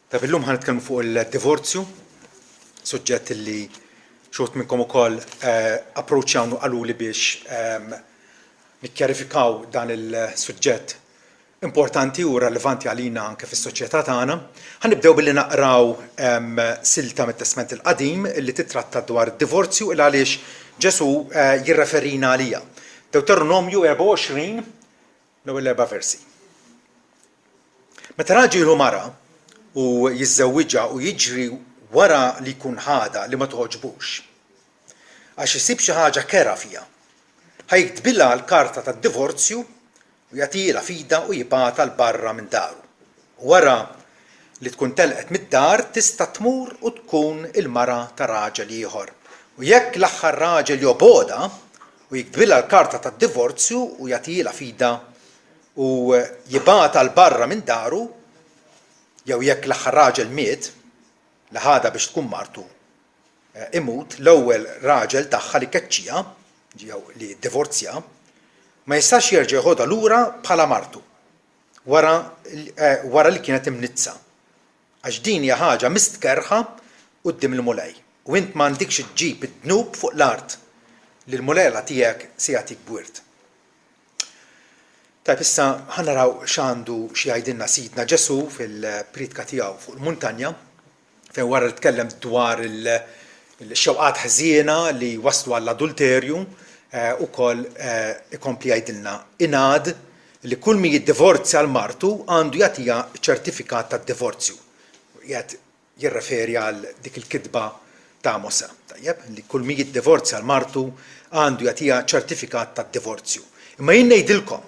طيب illum ħanitkellmu fuq il-divorzju, suġġett li xogħol minnkom ukoll approachjaw qaluli biex nikkjarifikaw dan il-suġġett importanti u relevanti għalina anke fis-soċjetà tagħna. Ħanibdew billi naqraw silta mit-Testament il-Qadim li titratta dwar id-divorzju il għaliex Ġesu jirreferina għalija. Deuteronomju 24 l-ewwel 4 versi. Meta raġel u mara u jiżżewwiġha u jiġri wara li jkun ħada li ma toħoġbux għax isib xi ħaġa kera fiha, ħajktbilha l-karta tad-divorzju u jagħtiha fida u jibgħatha l barra minn daru. Wara li tkun telqet mid-dar tista' tmur u tkun il-mara ta' raġel ieħor. U jekk l-aħħar raġel joboda u jiktbilha l-karta tad-divorzju u jagħtiha fida u jibgħatha l barra minn daru, jew jekk l-aħħar raġel miet li ħada biex tkun martu imut, l-ewwel raġel tagħha li keċċija jew li divorzja ma jistax jerġa' jħodha lura bħala martu wara li kienet imnizza. Għax din hija ħaġa mistkerħa quddiem il-mulej. U int m'għandikx iġġib id-dnub fuq l-art li l-mulejla tiegħek se jagħtik bwirt. Tajb issa ħanaraw x'għandu xi jgħidilna Sidna Ġesu fil-pridka tiegħu fuq il-muntanja fejn wara li tkellem dwar il-xewqat ħżiena li waslu għall-adulterju ukoll ikompli jgħidilna ingħad li kull min jiddivorzja l-martu għandu jagħtiha ċertifikat tad-divorzju. Qiegħed jirreferi għal dik il-kitba ta' Mosè. Tajjeb, li kull min jiddivorzja l-martu għandu jagħtiha ċertifikat tad-divorzju. Imma jien ngħidilkom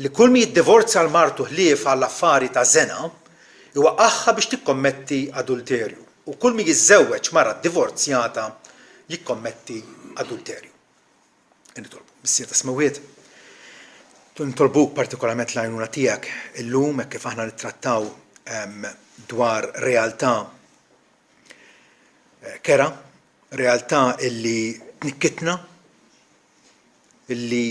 li kull min jiddivorzja l-martu ħlief għall-affari ta' żena iwaqqagħha biex tikkommetti adulterju. U kull min jiżżewweġ mara divorzjata jikkommetti adulterju. Nitolbu, missier ta' smawiet. Nitolbuk partikolarment l-għajnuna tiegħek illum hekk kif aħna nittrattaw dwar realtà kera, realtà illi tnikkitna, illi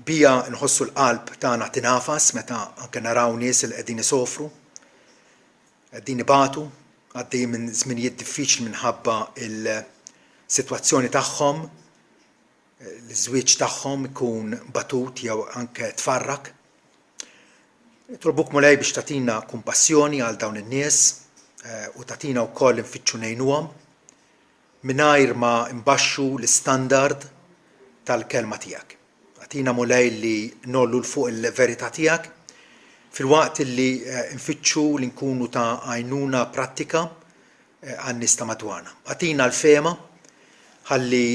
bija nħossu l-qalb tagħna tinafas meta anke naraw nies li qegħdin isofru, qegħdin ibatu, għaddejjin minn żminijiet diffiċli minħabba il-sitwazzjoni tagħhom, l-żwieġ tagħhom ikun batut jew anke tfarrak. Nitolbuk mulej biex tagħtina kumpassjoni għal dawn in-nies u tagħtina wkoll infittxu ngħinuhom mingħajr ma imbaxxu l-istandard tal-kelma tiegħek. Tina mulej li nollu l-fuq il-verità tiegħek fil-waqt li nfittxu li nkunu ta' għajnuna prattika għan-nies ta' madwarna. Għatina l-fema ħalli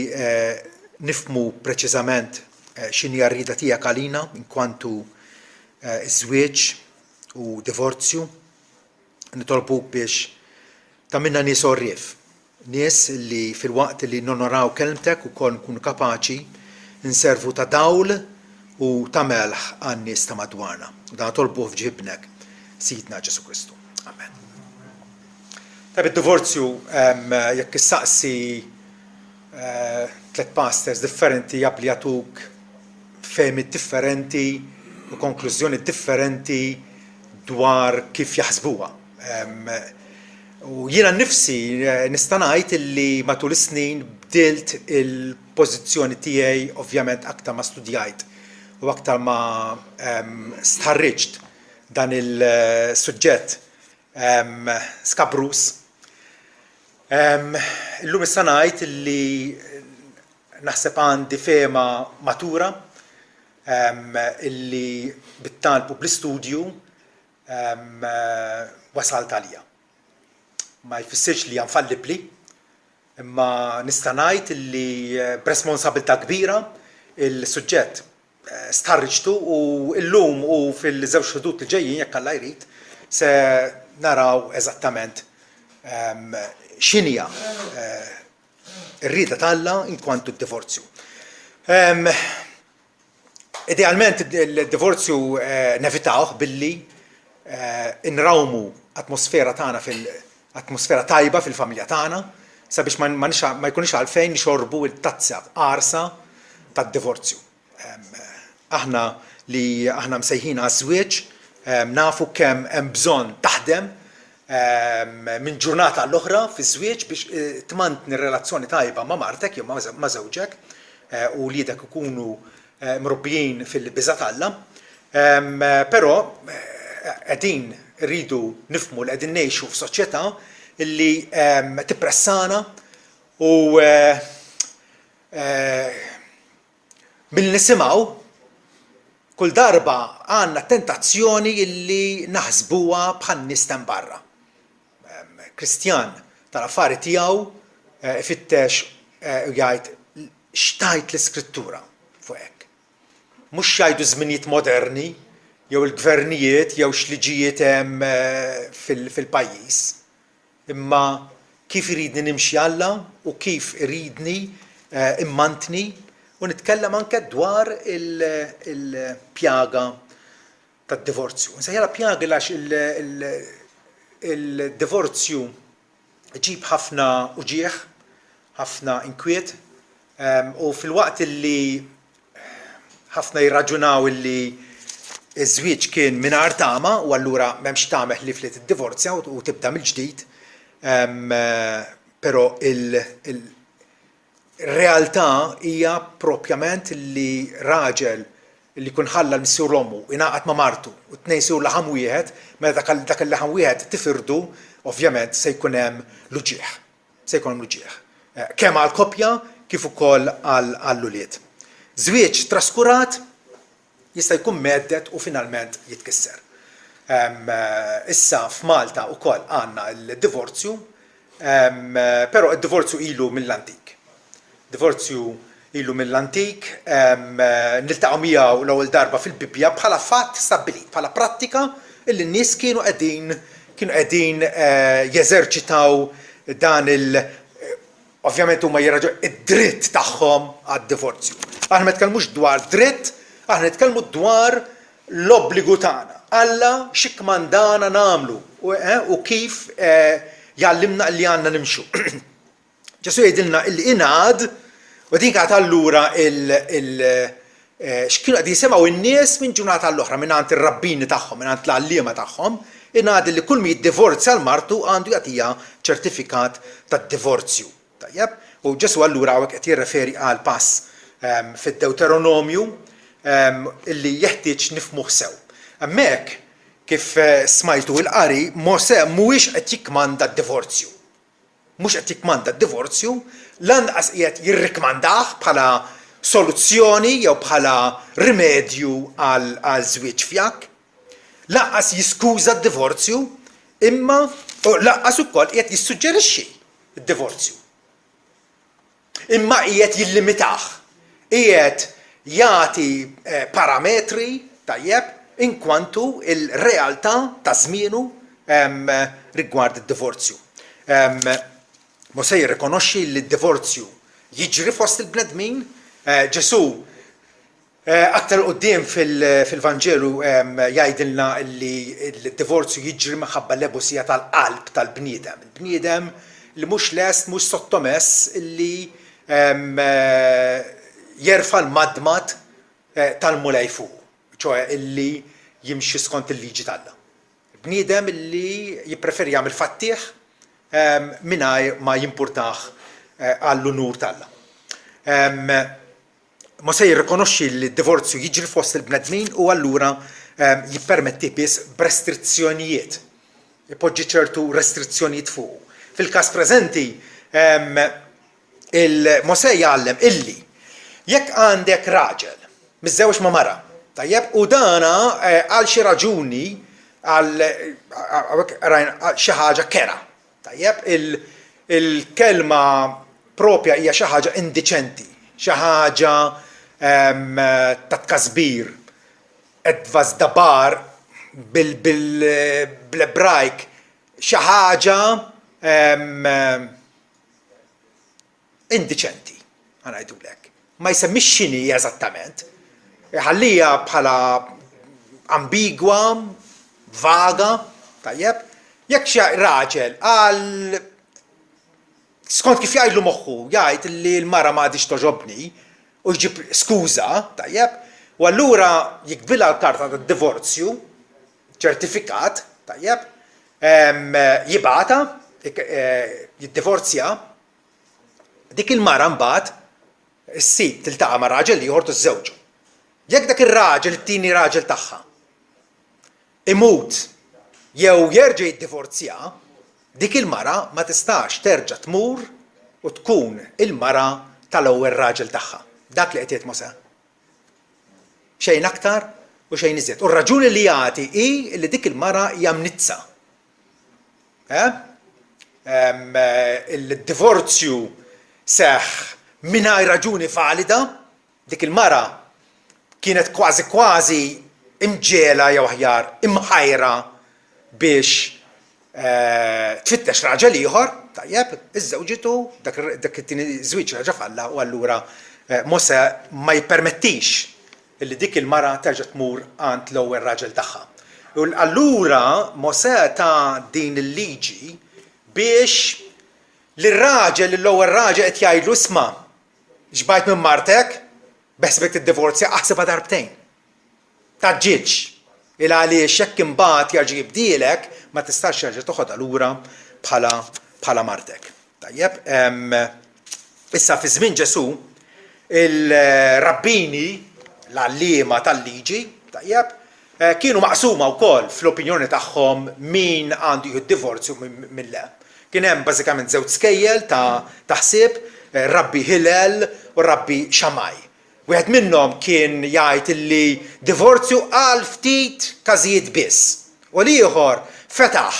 nifhmu preċiżament x'inhi r-rieda tiegħek għalina inkwantu żwieġ u divorzju. Nitolbuk biex tagħmilna nies orrief, nies li fil-waqt li nonoraw kelmtek ukoll nkunu kapaċi nservu ta' dawl u ta' melħ għan-nies ta' madwarna. U dan tolbuh f'ġibnek Sidna Ġesu Kristu. Amen. Tab id-divorzju jekk issaqsi tliet pastors differenti jabbli jagħtuk fehmiet differenti u konklużjoni differenti dwar kif jaħsbuha. U jiena nnifsi nista' ngħid illi matul is-snin bdilt il-pożizzjoni tiegħi ovvjament aktar ma studjajt u aktar ma stħarriġt dan il-suġġett skabrus. Illum issa ngħid illi naħseb għandi fehma matura illi bit-talb u bl-istudju wasalt għalija. Ma jfissirx li infallibbli, imma nista' ngħid illi b'responsabbiltà kbira il-suġġett stħarriġtu u llum u fil-żewġ ħudud li ġejjin jekk Alla jrid se naraw eżattament x'inhija r-rieda ta' Alla inkwantu d-divorzju. Idealment il-divorzju nevitawh billi nrawmu atmosfera tagħna atmosfera tajba fil-familja tagħna sabiex ma jkunx għalfejn nixorbu l-tazza qarsa tad-divorzju. Aħna li aħna msejħin għaż-żwieġ nafu kemm hemm bżonn taħdem minn ġurnata l-oħra fi żwieġ biex tmantni relazzjoni tajba ma' martek jew ma' żewġek u liedek ikunu mrobbijin fil-biża' Alla. Però qegħdin rridu nifhmu li qegħdin ngħixu f'soċjetà illi tippressana u mill-nisimgħu kull darba għandna tentazzjoni illi naħsbuha bħal nies ta' barra. Kristjan tal-affari tiegħu ifittex u jgħid x'tajt l-Iskrittura fuq hekk. Mhux jgħidu żminijiet moderni jew il-gvernijiet jew x'liġijiet hemm fil-pajjiż. Imma kif iridni nimxi Alla u kif iridni immantni u nitkellem anke dwar il-pjaga tad-divorzju. Nsejħilha pjaga għax il-divorzju ġib ħafna uġieħ, ħafna inkwiet, u fil-waqt illi ħafna jirraġunaw illi iż-żwieġ kien mingħajr tama u allura m'hemmx tama ħlief li tiddivorzja u tibda mill-ġdid, però il-realtà hija proprjament li raġel li kun ħalla l-missur l-ommu, inaqat ma' martu, u t-nej sur laħam wieħed, meta dak il-laħam wieħed tifirdu, ovvjament se jkun hemm l-uġieħ. Se jkun hemm l-uġieħ. Kemm għall-koppja kif ukoll għall-ulied. Żwieġ traskurat jista' jkun meddet u finalment jitkisser. Issa f'Malta wkoll għandna l-divorzju, però d-divorzju ilu mill-antik. Divorzju ilu mill-antik, niltaqgħu miegħu l-ewwel darba fil-Bibbja bħala fatt stabbilit, bħala prattika illi n-nies kienu qegħdin jeżerċitaw dan ovvjament huma jirraġu id-dritt tagħhom għad-divorzju. Aħna ma nitkellmux dwar dritt, aħna nitkellmu dwar l-obbligu tagħna. Alla x'ikmandana nagħmlu u kif jgħallimna li għandna nimxu. Ġesu jgħidilna il-inad u dik għad allura x'kienu qed jisimgħu in-nies minn ġurnata l-oħra mingħand ir-rabbini tagħhom, mingħand l-għalliema tagħhom, ingħad li kull min jiddivorzja l-martu għandu jagħtiha ċertifikat tad-divorzju. Tajjeb? U Ġesu allura hawnhekk qed jirreferi għal pass fid-Deuteronomju illi jeħtieġ nifhmuh sew. Hemmhekk kif smajtu l-qari Mosè mhuwiex qed jikkmanda d-divorzju. Mhux qed jikkmanda d-divorzju, lanqas qiegħed jirrikmandah bħala soluzzjoni jew bħala rimedju għal żwieġ fjak, lanqas jiskuża d-divorzju, imma lanqas ukoll qiegħed jissuġġerixxi d-divorzju. Imma qiegħed jillimitah, qiegħed jagħti parametri tajjeb inkwantu il-realtà ta' żmienu rigward id-divorzju. Mosè jirrikonoxxi li d-divorzju jiġri fost il-bnedmin. Ġesu aktar quddiem fil-Vanġelu jgħidilna li d-divorzju jiġri minħabba l-ebosija tal-qalb tal-bniedem. Il-bniedem li mhux lest, mhux sottomess li jerfa' l-madmat tal-mulej fuq, ċoħe illi jimxi skont il-liġi tagħna. Bniedem illi jippreferi jagħmel fattieħ mingħajr ma jimpurtah għall-unur tagħna. Mosè jirrikonoxxi li d-divorzju jiġri fost il-bnedmin u allura jippermetti biss b'restrizzjonijiet. Ipoġġi ċertu restrizzjonijiet fuq. Fil-każ preżenti Mosè jgħallem illi jekk għandek raġel miżżewġ ma' mara, tajjeb, u dana għal xi raġuni għal xi ħaġa kera. Tajjeb, il-kelma propja hija xi ħaġa indiċenti, xi ħaġa ta' tkasbir, edvas dabar bil-Ebrajk, xi ħaġa indiċenti, ngħidulek. Ma jsemmix x'inhi eżattament. Ħallija bħala ambigwa, vaga, tajjeb. Jekk xi raġel għal skont kif jgħidlu moħħu jgħid li l-mara m'għadix toġobni u jġib skuża, tajjeb, u allura jikbilha l-karta tad-divorzju, ċertifikat, tajjeb, jibgħatha jiddivorzja, dik il-mara mbagħad issib tiltaqa' ma' raġel ieħor tiżżewġu. Jekk dak ir-raġel it-tieni raġel tagħha imut jew jerġa' jiddivorzja, dik il-mara ma tistax terġa' tmur u tkun il-mara tal-ewwel raġel tagħha. Dak li qed jgħid Mosè. Xejn aktar u xejn iżjed. U r-raġuni li jagħti hi li dik il-mara hija mnizza. Il-divorzju seħħ mingħajr raġuni valida, dik il-mara kienet kważi imġela jew aħjar imħajra biex tfittex raġel ieħor, tajjeb, iżżewġitu dak it-tieni żwieġ raġa' falla u allura Mosè ma jippermettix illi dik il-mara terġa' tmur għand l-ewwel raġel tagħha. U allura Mosè ta' din il-liġi biex lir-raġel l-ewwel raġel qed jgħidlu isma' xbajt minn martek, beħsbek tiddivorzja aħsibha darbtejn. Taġġilx. Il għaliex jekk imbagħad jerġa' jibdielek ma tistax jerġa' toħodha lura bħala martek. Tajjeb, issa fi żmien Ġesu il-rabbini l-għalliema tal-liġi, tajjeb, kienu maqsuma wkoll fl-opinjoni tagħhom min għandu jieħu d-divorzju minn le. Kien hemm bażikament żewġ skejjel ta' ħsieb, Rabbi Hillel u Rabbi Shammai. Wieħed minnhom kien jgħid illi divorzju għal ftit każijiet biss. U l-ieħor fetaħ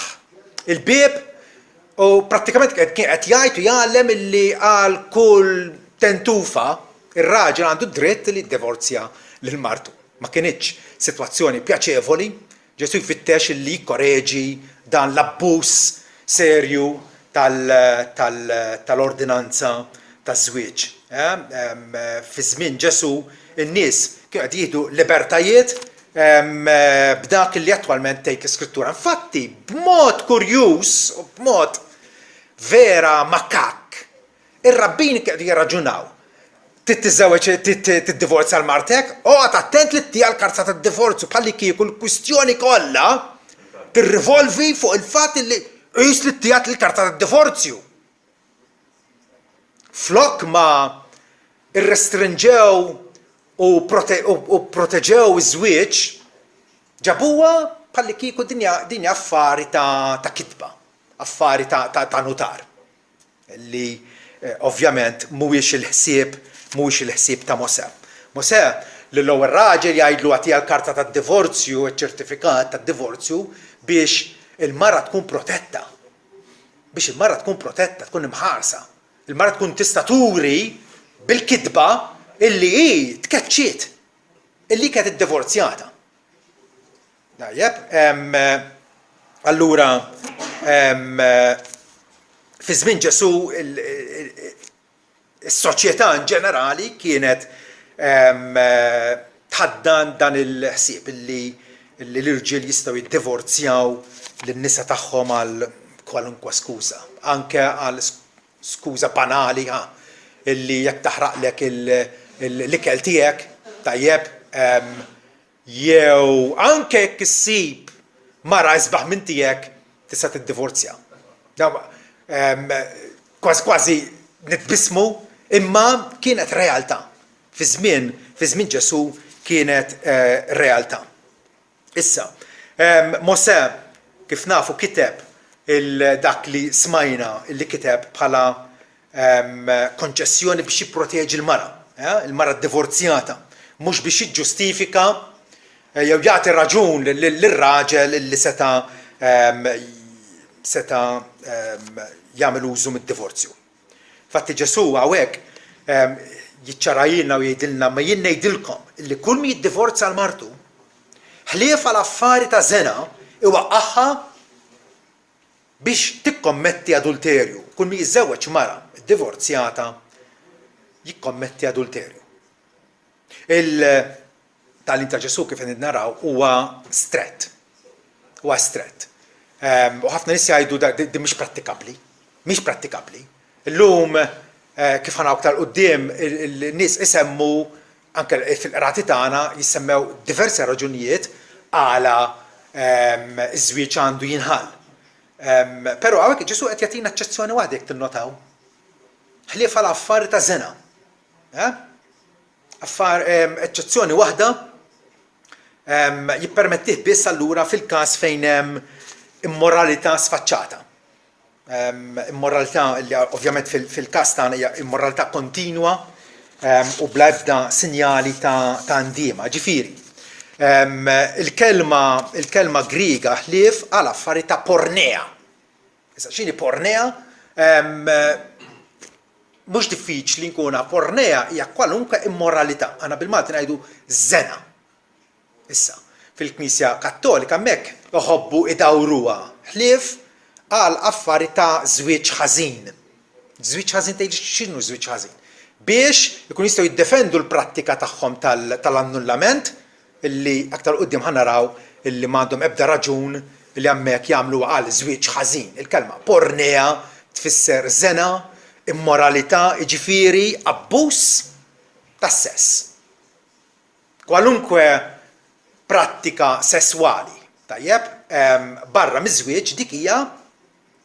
il-bieb u prattikament kien qed jgħid u jgħallem illi għal kull tentufa ir-raġel għandu dritt li jiddivorzja lil martu. Ma kienitx sitwazzjoni pjaċevoli, Ġesu jfittex illi jkorreġi dan l-abbuż serju tal-ordinanza taż-żwieġ. Fi żmien Ġesu in-nies kienu qed jieħdu libertajiet b'dak li attwalment tgħid l-Iskrittura. Infatti, b'mod kurjuż u b'mod vera makak, ir-rabbini kienu jirraġunaw. Tittiżewweġ tiddivorzja l-martek, oqgħod attent li tija l-karta tad-divorzju bħalli kieku l-kwistjoni kollha tirrivolvi fuq il-fatt li qis li tijat l-karta tad-divorzju. Flok ma irrestrinġew u proteġew iż-żwieġ, ġabuha bħalli kieku dinja affari ta' kitba, affari ta' notar. Li ovvjament mhuwiex il-ħsieb ta' Mosè. Mosè lill-ewwel raġel jgħidlu għatija l-karta tad-divorzju, iċ-ċertifikat tad-divorzju biex il-mara tkun protetta. Biex il-mara tkun protetta, tkun imħarsa. Il-mara tkun tista' turi bil-kitba illi hi tkeċċiet, illi kienet iddivorzjata. Tajjeb, allura fi żmien Ġesu is-soċjetà in ġenerali kienet tħaddan dan il-ħsieb illi l-irġiel jistgħu jiddivorzjaw lin-nisa tagħhom għal kwalunkwe skuża, anke għal skuża banali illi jekk taħraqlek l-ikel tiegħek, tajjeb, jew anke jekk issib mara isbaħ minn tiegħek tista' tiddivorzja. Kważi nitbismu, imma kienet realtà. Fi żmien Ġesu kienet realtà. Issa, Mosè kif nafu kiteb dak li smajna li kiteb bħala konċessjoni biex jipproteġi l-mara, il-mara divorzjata, mhux biex jiġġustifika jew jagħti raġun lir-raġel li seta' jagħmel użu mid-divorzju. Fatti Ġesu hawnhekk jiċċarajilna u jgħidilna ma jien ngħidilkom li kull min jiddivorzja l-martu ħlief għal affari ta' żena iwaqqagħha biex tikkommetti adulterju. Kull min jiżżewweġ mara divorzjata jikkommetti adulterju. Il-tagħlim ta' Ġesu kif qed naraw huwa strett. Huwa strett. U ħafna nies jgħidu di mhix prattikabbli. Mhix prattikabbli. Illum kif ħana aktar quddiem in-nies isemmu anke fil-qrati tagħna jissemmew diversi raġunijiet għala iż-żwieġ għandu jinħall. Però hawnhekk Ġesu qed jagħtina eċċezzjoni waħda jekk tinnotaw. Ħlief għal affarijiet ta' żena. Eċċezzjoni waħda jippermettih biss allura fil-każ fejn hemm immoralità sfaċċata. Immoralità li ovvjament fil-każ tagħna hija immoralità kontinwa u bla ebda sinjali ta' ndiema. Ġifieri, il-kelma Griega ħlief għal affarijiet ta' pornea. Issa x'inhi pornea? Mhux diffiċli nkuna pornea hija kwalunkwe immoralità. Aħna bil-Malti ngħidu żena. Issa, fil-Knisja Kattolika hemmhekk joħobbu idawruha ħlief għal affarijiet ta' żwieġ ħażin. Żwieġ ħażin tgħid x'inhu żwieġ ħażin? Biex ikun jistgħu jiddefendu l-prattika tagħhom tal-annullament illi aktar quddiem ħanaraw illi m'għandhom ebda raġun li hemmhekk jagħmlu għal żwieġ ħażin. Il-kelma pornea tfisser żena, immoralità, jiġifieri abbuż tas-sess. Kwalunkwe prattika sesswali, tajjeb, barra miż-żwieġ dik hija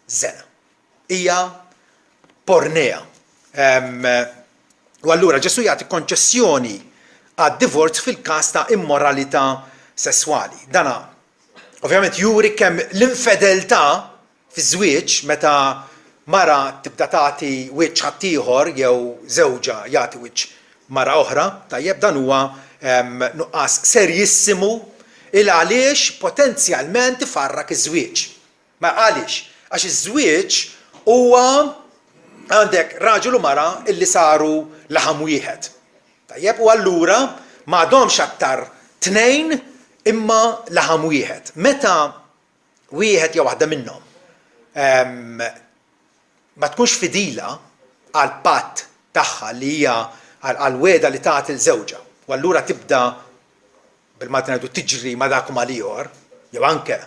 żena. Hija pornea. U allura Ġesu jagħti konċessjoni għad-divorz fil-każ ta' immoralità sesswali. Dana ovvjament juri kemm l-infedeltà fiż-żwieġ meta mara tibda tagħti wiċċ ħaddieħor jew żewġa jagħti wiċċ mara oħra, tajjeb dan huwa nuqqas serjissimu il għaliex potenzjalment ifarrak iż-żwieġ. Ma għaliex? Għax iż-żwieġ huwa għandek raġel u mara illi saru laħam wieħed. Tajjeb, u allura m'għadhomx aktar tnejn imma laħam wieħed. Meta wieħed jew waħda minnhom ma tkunx fidila għal patt tagħha li hija għal weda li tagħti l-żewġa. U allura tibda bil-Malti ngħidu tiġri ma dak ma ieħor, jew anke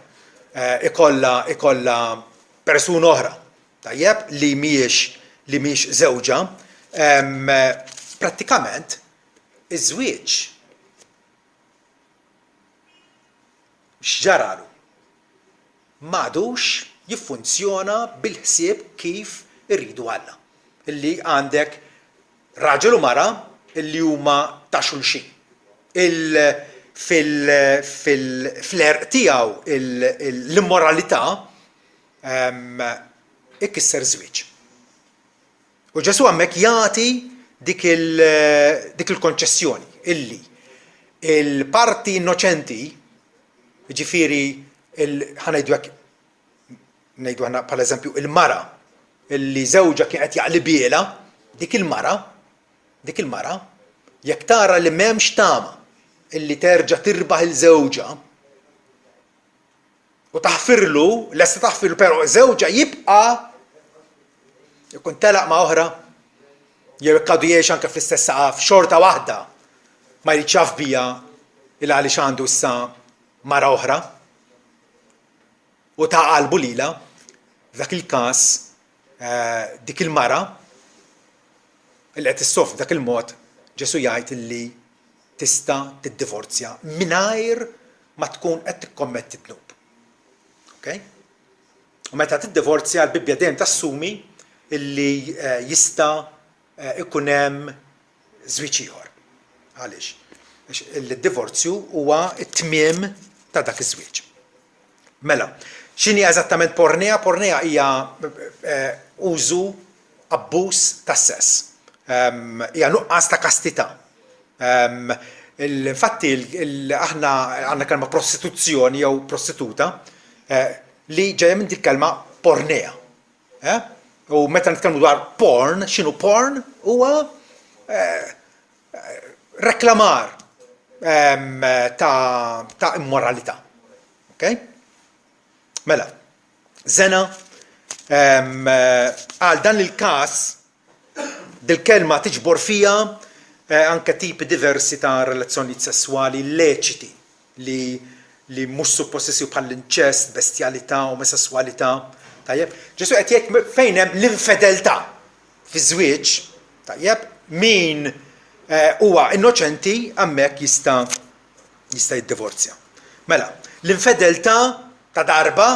ikollha persuna oħra, tajjeb, li mhijiex żewġa, prattikament iż-żwieġ x'ġaralu? M'għadux jiffunzjona bil-ħsieb kif irridu Alla. Illi għandek raġel u mara illi huma ta' xulxin. Fl-erq tiegħu l-immoralità ikkisser żwieġ. U Ġesu hemmhekk jagħti dik il-konċessjoni illi il-parti innoċenti, jiġifieri ħanejdu hekk ngħidu aħna bħal-eżempju il-mara illi żewġa kienet jaqlibiela, dik il-mara jekk tara li m'hemmx tama illi terġa' tirbaħ il-żewġa u taħfirlu, lesta taħfirlu però żewġa jibqa' ikun telaq ma' oħra jew ikkadu jgħix anke fl-istess saqaf xorta waħda ma jrid jaf biha il għaliex għandu issa mara oħra u ta' qalbu lilha, f'dak il-każ dik il-mara li qed issoffri dak il-mod Ġesu jgħid illi tista' tiddivorzja mingħajr ma tkun qed tikkommetti dnub. Okay? U meta tiddivorzja l-Bibbja dejjem tassumi illi jista' ikun hemm żwieġ ieħor. Għaliex? Il-divorzju huwa t-tmiem ta' dak iż-żwieġ. Mela, x'inhi eżattament pornea? Pornea hija użu abbuż tas-sess. Hija nuqqas ta' kastità. Infatti aħna għandna kelma prostituzzjoni jew prostituta li ġejja minn dik kelma pornea. U meta nitkellmu dwar porn, x'inhu porn? Huwa reklamar ta' immoralità. Okay? Mela, żena għal dan il-każ dil-kelma tiġbor fija anke tipi diversi ta' relazzjonijiet sesswali leċiti li mhux suppost isiru bħall-inċest, bestjalità, omosessualità. Tajjeb, Ġesu qed jgħid fejn hemm l-infedeltà fiż-żwieġ, tajjeb, min huwa innoċenti hemmhekk jista' jiddivorzja. Mela, l-infedeltà ta' darba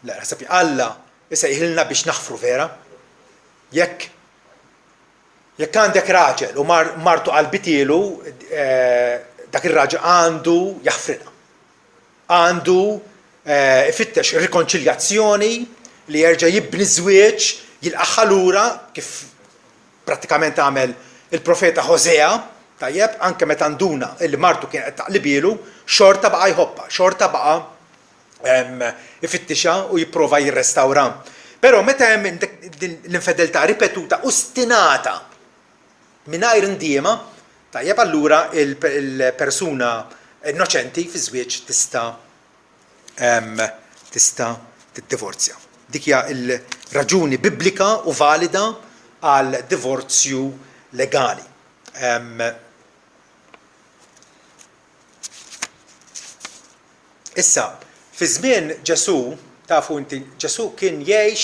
La ħasab Alla issa jħilna biex naħfru vera. Jekk għandek raġel u martu qalbitielu dak ir-raġel għandu jaħfrina. Għandu ifittex rikonċiljazzjoni li jerġa' jibni żwieġ jilqaħħa lura kif prattikament għamel il-profeta Hosea, tajjeb, anke meta nduna li martu kien qed taqlibielu, xorta baqa' jħobba, xorta baqa' ifittixa u jipprova jirrestawra. Però meta hemm l-infedeltà ripetuta u stinata mingħajr indiema, tajjeb allura il-persuna innoċenti fi żwieġ tista' tiddivorzja. Dik hija l-raġuni biblika u valida għal divorzju legali. Issa, fi żmien Ġesu, tafu inti, Ġesu kien jgħix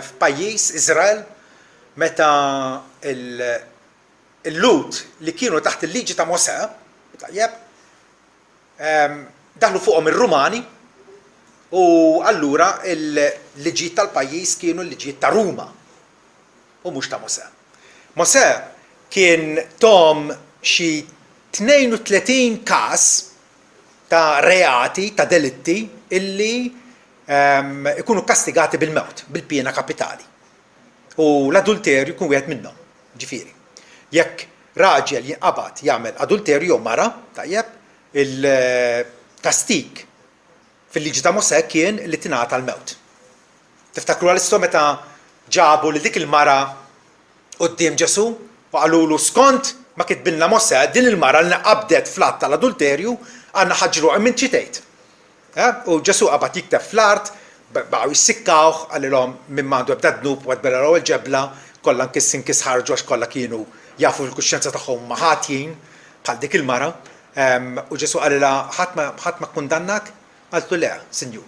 f'pajjiż Iżrael meta il-Lut li kienu taħt il-liġi ta' Mosè, tajjeb, daħlu fuqhom ir-Rumani u allura il-liġijiet tal-pajjiż kienu l-liġijiet ta' Ruma u mhux ta' Mosè. Mosè kien tom xi 32 każ ta' reati, ta' delitti illi ikunu kastigati bil-mewt, bil-pjena kapitali. U l-adulterju kun wieħed minnhom, ġifieri. Jekk raġel jinqabad jagħmel adulterju jew mara, tajjeb, il-kastik fil-liġi ta' Mosè kien li tingħata l-mewt. Tiftakru għal-isto meta ġabu li dik il-mara quddiem Ġesu u qalulu skont ma kitbilna Mosè din il-mara li qabdet fl-att tal-adulterju għandna ħaġruha minn ċitejt. U Ġesu qabad jikteb fl-art, baqgħu jissikkawh għalilhom minn m'għandu ebda dnub u għadbela il-ġebla kollha nkis ħarġu għax kollha kienu jafu l-kuxjenza tagħhom ma ħatjin bħal dik il-mara. U Ġesu qalilha ħadd ma kkundannak? Qaltu le, Sinjur.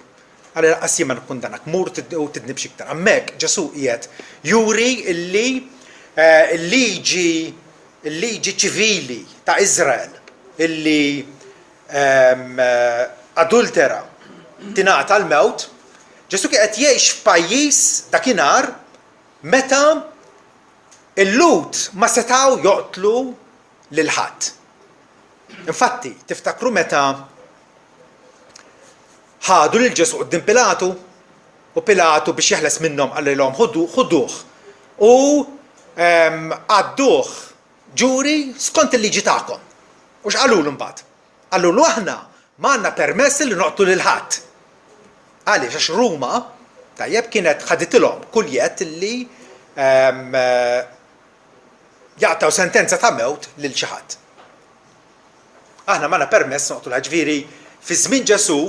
Għalilha qassi ma nikkundannak, mur u tidnib xiktar. Hemmhekk Ġesu qiegħed juri illi il-liġi ċivili ta' Iżrael illi adultera tingħata l-mewt, Ġesu qed jgħix f'pajjiż dakinhar meta il-Lut ma setgħu joqtlu lil ħadd. Infatti, tiftakru meta ħadu lil Ġesu quddiem Pilatu u Pilatu biex jeħles minnhom qalilhom ħuduh u għadduh ġuri skont il-liġi tagħkom. U x'qalulu mbagħad? Qalulu aħna m'għandna permess li noqtlu lil ħadd. Għaliex għax Ruma tajjeb kienet ħaditilhom kull jett li jaqtaw sentenza ta' mewt lil xi ħadd. Aħna m'għandna permess noqtlu lil ġifieri fi żmien Ġesu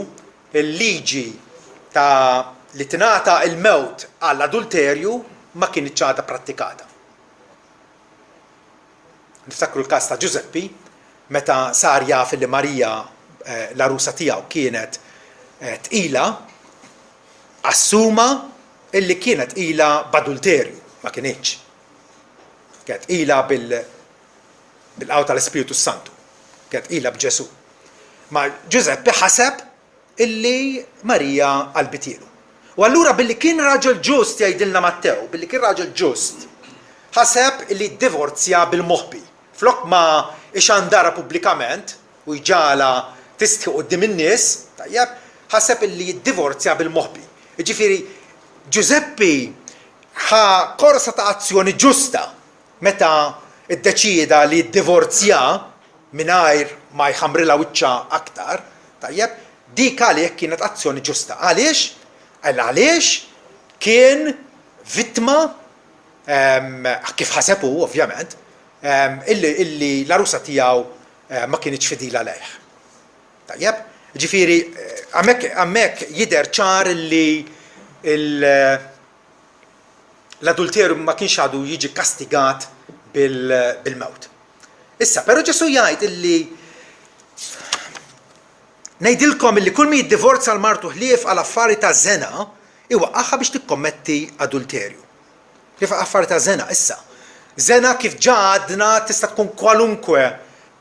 il-liġi ta' li tingħata il-mewt għall-adulterju ma kienitx għadha prattikata. Niftakru l-każ ta' Giuseppi meta sar jaf li Marija l-arusa tiegħu kienet tqila, assuma illi kienet tqila b'adulterju, ma kienitx. Kienet tqila bil-qawwa tal-Ispiritu Santu, kienet tqila b'Ġesu. Ma Giuseppi ħaseb illi Marija qalbitielu. U allura billi kien raġel ġust jgħidilna Mattew, billi kien raġel ġust, ħaseb illi ddivorzja bil-moħbi. Flok ma ixandara pubblikament u jġala tistħi quddiem in-nies, tajjeb, ħaseb illi jiddivorzja bil-moħbi. Jiġifieri Giuseppi ħa korsa ta' azzjoni ġusta meta iddeċieda li jiddivorzja mingħajr ma jħamrilha wiċċha aktar, tajjeb, dik għalih kienet azzjoni ġusta. Għaliex? Għaliex kien vittma kif ħasebu, ovvjament, illi l-arusa tiegħu ma kienx fidila lejh. Tajjeb? Ġifieri hemmhekk jidher ċar illi l-adulterju ma kienx għadu jiġi kastigat bil-mewt. Issa, però Ġesu jgħid illi ngħidilkom illi kull min jiddivorzja l-martu ħlief għal affari ta' żena iwaqqagħha biex tikkommetti adulterju. Kif affari ta' żena issa. Żena kif ġa għadna tista' tkun kwalunkwe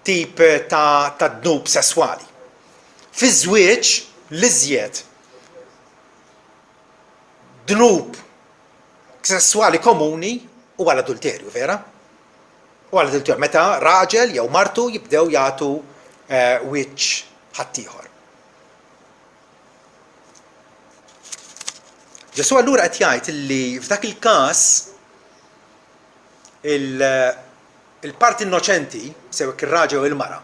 tip ta' dnub sesswali. Fi żwieġ l-iżjed dnub sessuali komuni huwa l-adulterju, vera? Huwa l-adulterju meta raġel jew martu jibdew jagħtu wiċċ ħaddieħor. Ġesu allura qed jgħid li f'dak il-każ il-parti innoċenti, sewek ir-raġel u l-mara,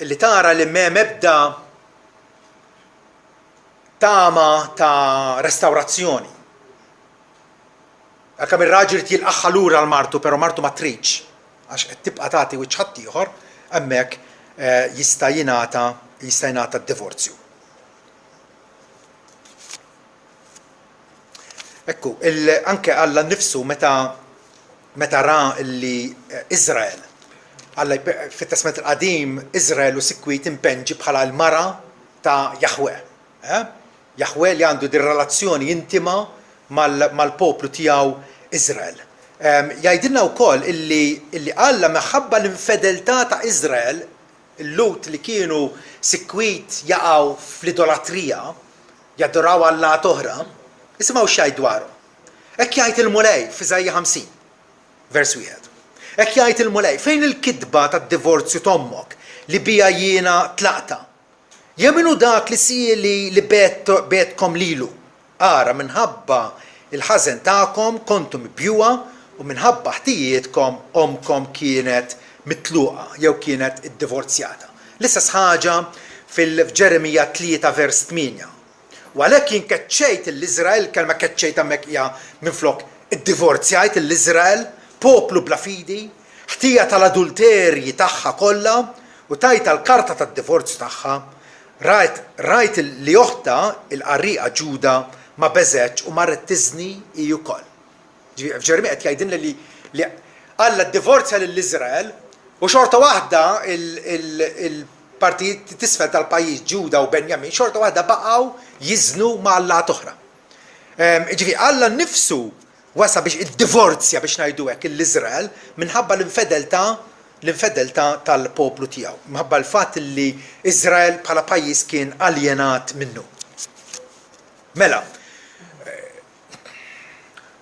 li tara li m'hemm ebda tama ta' restawrazzjoni. Għalkemm ir-raġel jilqaħħa lura l-martu, però martu ma tridx għax qed tibqa' tagħti wiċċ ħaddieħor, hemmhekk jista' jingħata d-divorzju. Ekku, anke Alla nnifsu meta ra li Iżrael, fit-Testament il-Qadim, Iżrael u sikwit impenġi bħala l-mara ta' Jahwe. Jahwe li għandu din relazzjoni intima mal-poplu tiegħu Iżrael. Jgħidilna wkoll illi Alla minħabba l-infedeltà ta' Iżrael, il-Lut li kienu sikwit jaqgħu fl-idolatrija, jadoraw Alla oħra, isimgħu x'jgħid dwarhom. Hekk jgħid il-Mulej f'Iżajja 50, vers 1. Hekk jgħid il-Mulej, fejn il-kidba tad-divorzju tommok li bija jiena tlaqta? Jeminu dak li sieli li betkom lilu. Ara minħabba il-ħażen tagħkom kontu mibjuwa u minħabba ħtijietkom omkom kienet mitluqa jew kienet iddivorzjata. L-istess ħaġa fil-Ġeremija 3 vers 8. U għalhekk jien keċċejt l-Iżrael, kelma keċċejt hemmhekk hija minflok iddivorzjajt l-Iżrael, poplu bla fidi, ħtija tal-adulterji tagħha kollha u tajta l-karta tad-divorzju tagħha, rajt li oħta il-qarriqa Ġuda ma beżgħetx u marret tiżni hi wkoll. F'Ġeremija qed jgħidilna li Alla ddivorzja lill-Iżrael u xorta waħda il-partijiet tisfel tal-pajjiż Ġuda u Benjamin xorta waħda baqgħu jiżnu ma' Alla oħra. Ġifieri Alla nnifsu wasa biex iddivorzja biex ngħidu hekk l-Iżrael minħabba l-infedeltà tal-poplu tiegħu, minħabba l-fatt li Iżrael bħala pajjiż kien aljenat minnu. Mela,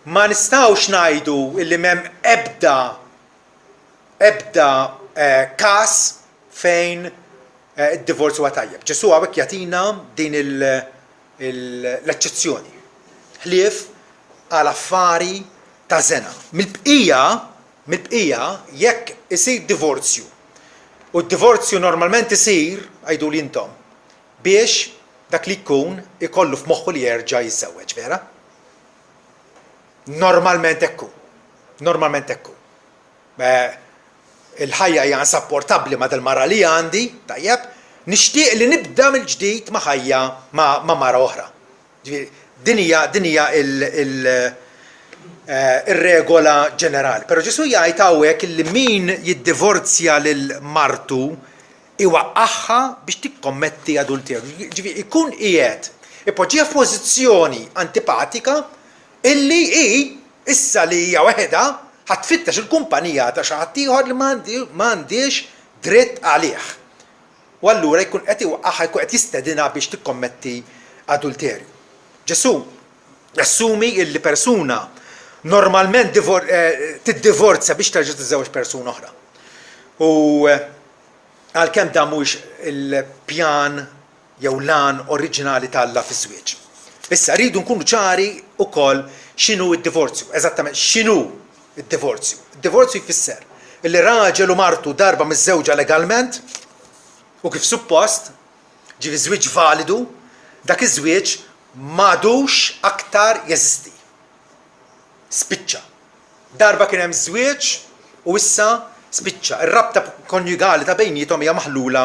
ma nistgħux ngħidu illi m'hemm ebda każ fejn id-divorzju huwa tajjeb. Ġesu hawnhekk jagħtina din l-eċċezzjoni. Ħlief għal affari ta' żena. Mill-bqija jekk isir divorzju. U d-divorzju normalment isir għajdu li intom biex dak li jkun ikollu f'moħħu li jerġa' jiżżewweġ, vera? Normalment hekk. Il-ħajja hija insapportabbli ma' dal-mara li għandi, tajjeb, nixtieq li nibda mill-ġdid ma' ħajja ma' mara oħra. Din hija ir-regola ġenerali. Però Ġesu jgħid hawnhekk li min jiddivorzja lil martu iwaqqagħha biex tikkommetti adulterju. Ġifieri ikun qiegħed ipoġġiha f'pożizzjoni antipatika illi hi issa li hija weħda ħatfittex il-kumpanija ta' xi ħadd ieħor li m'għandix dritt għalih. U allura jkun qed iwaqqagħha jkun qed jistedinha biex tikkommetti adulterju. Ġesu jassumi li persuna normalment tiddivorzja biex terġa' tiżżewweġ persuna oħra. U għalkemm dan mhux il-pjan jew lan oriġinali ta' Alla fiż-żwieġ. Issa rridu nkunu ċari wkoll x'inhu d-divorzju, eżattament x'inhu id-divorzju. Id-divorzju jfisser li raġel u martu darba miż-żewġa legalment u kif suppost ġifi żwieġ validu, dak iż-żwieġ m'għadux aktar jeżisti. Spiċċa. Darba kien hemm żwieġ u issa spiċċa. Ir-rabta konjugali ta' bejniethom hija maħlula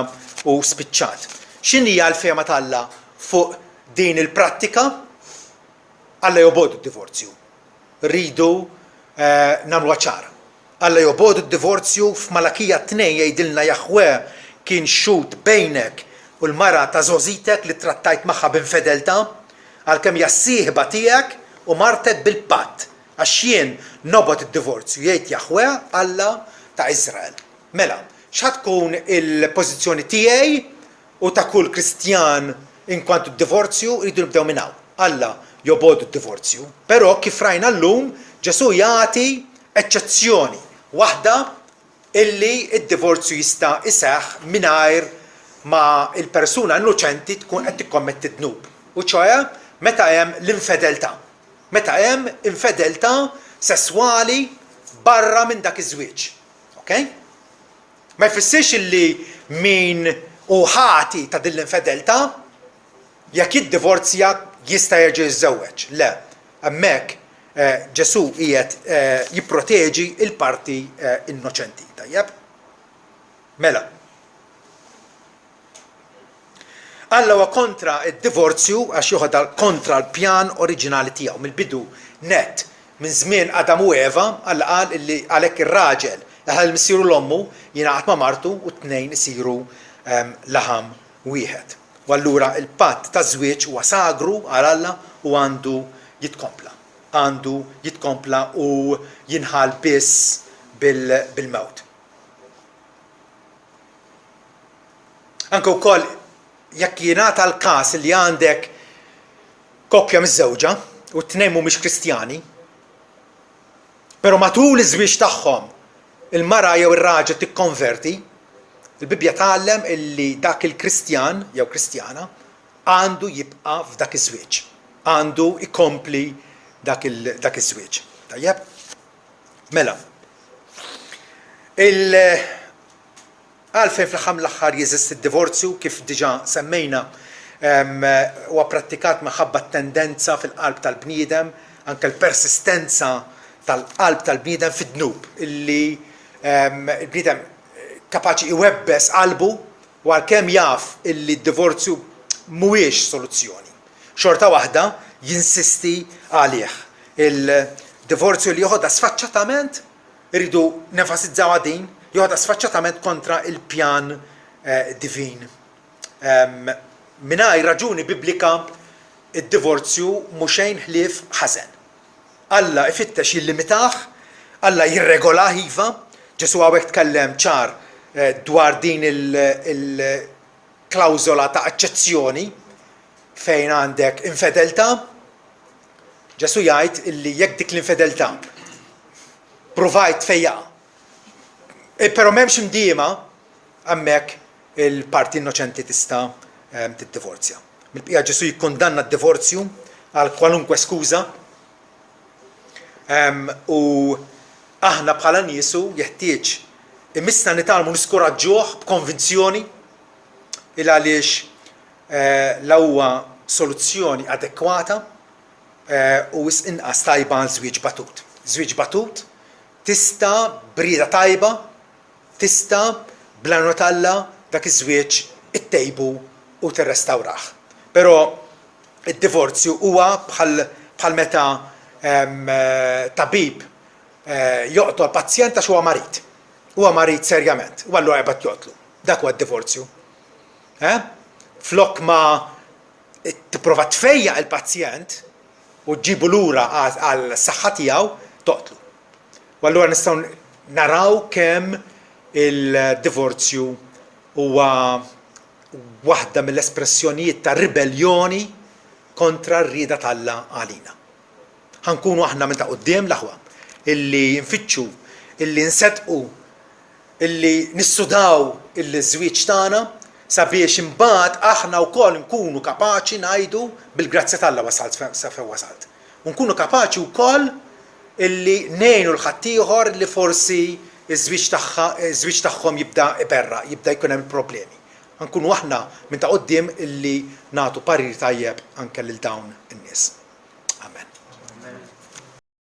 u spiċċat. X'inhi l-fehma ta' Alla fuq din il-prattika? Alla jobodu d-divorzju. Rridu nagħmluha ċara. Alla jobodu d-divorzju f'Malakija 2 jgħidilna Jahwe kien xut bejnek u l-mara ta' żożitek li trattajt magħha b'infedeltà għalkemm hija s-sieħba tiegħek u martek bil-patt għax jien nobgħod id-divorzju jgħid Jahwe Alla ta' Iżrael. Mela, x'ħad tkun il-pożizzjoni tiegħi u ta' kull Kristjan inkwantu d-divorzju rridu nibdew minn hawn. Alla jobodu d-divorzju, però kif rajna llum Ġesu jagħti eċċezzjoni waħda illi d-divorzju jista' iseħħ mingħajr ma il-persuna innoċenti tkun qed tikkommetti dnub. U ċoħe meta hemm l-infedeltà. Meta hemm infedeltà sesswali barra minn dak iż-żwieġ. Okay? Ma jfissirx illi min hu ħati ta' din l-infedeltà jekk jiddivorzja jista' jerġa' jiżżewweġ. Le, hemmhekk Ġesu qiegħed jipproteġi l-parti innoċenti. Tajjeb? Mela. Alla huwa kontra d-divorzju għax joħodha kontra l-pjan oriġinali tiegħu mill-bidu net minn żmien Adam u Eva Alla qal illi għalhekk ir-raġel jaħal missiru l-ommu jingħaqad ma' martu u t-tnejn isiru laħam wieħed. U allura il-patt ta' żwieġ huwa sagru għal Alla u għandu jitkompla. Għandu jitkompla u jinħal biss bil-mewt. Anke wkoll jekk jingħata l-każ li għandek koppja miż-żewġa u t-tnejn mhumiex Kristjani, però matul iż-żwieġ tagħhom il-mara jew ir-raġel tikkonverti, il-Bibja tgħallem illi dak il-Kristjan jew Kristjana għandu jibqa' f'dak iż-żwieġ. Għandu ikompli dak iż-żwieġ. Tajjeb? Mela. Għalfejn fl-aħħar jeżisti d-divorzju kif diġà semmejna huwa prattikat minħabba t-tendenza fil-qalb tal-bniedem, anke l-persistenza tal-qalb tal-bniedem fid-dnub illi il-bniedem kapaċi iwebbes qalbu u għalkemm jaf illi d-divorzju mhuwiex soluzzjoni. Xorta waħda jinsisti għalih. Il-divorzju li joħodha sfaċċatament irridu nenfasizzaw din joħodha sfaċċatament kontra il-pjan divin. Mingħajr raġuni biblika id-divorzju mhux xejn ħlief ħażen. Alla ifittex jillimitah, Alla jirregolah iva, Ġesu hawnhekk tkellem ċar dwar din il-klawżola ta' eċċezzjoni fejn għandek infedeltà. Ġesu jgħid illi jekk dik l-infedeltà provajt fejjaqa. Però m'hemmx imdiema hemmhekk il-parti innoċenti tista' tiddivorzja. Mill-bqija Ġesu jikkundanna d-divorzju għal kwalunkwe skuża u aħna bħala niesu jeħtieġ imissna nitalmu niskoraġġuh b'konvinzjoni il għaliex l-huwa soluzzjoni adekwata u inqas tajba għal żwieġ batut. Żwieġ batut tista' brieda tajba tista' bla Alla dak iż-żwieġ ittejbu u tirrestawrah. Però id-divorzju huwa bħal meta tabib joqtol pazjent għax huwa marit. Huwa marit serjament, u allura jbagħt joqtlu. Dak huwa d-divorzju. Flok ma tipprova tfejjaq il-pazjent u tġibu lura għal saħħa tiegħu toqtlu. U allura nistgħu naraw kemm il-divorzju huwa waħda mill-espressjonijiet ta' ribellioni kontra r-rieda Alla għalina. Ħankunu aħna minn ta' quddiem l-aħwa illi nfittxu, illi nsedqu, illi nissudaw il-żwieġ tagħna sabiex imbagħad aħna wkoll nkunu kapaċi ngħidu bil-grazzja Alla wasalt sa fejn wasalt. U nkunu kapaċi wkoll illi ngħinu l-ħaddieħor li forsi iż-żwieġ tagħhom jibda iberra, jibda jkun hemm problemi. Nkunu aħna minn ta' quddiem illi nagħtu parir tajjeb anke lil dawn in-nies.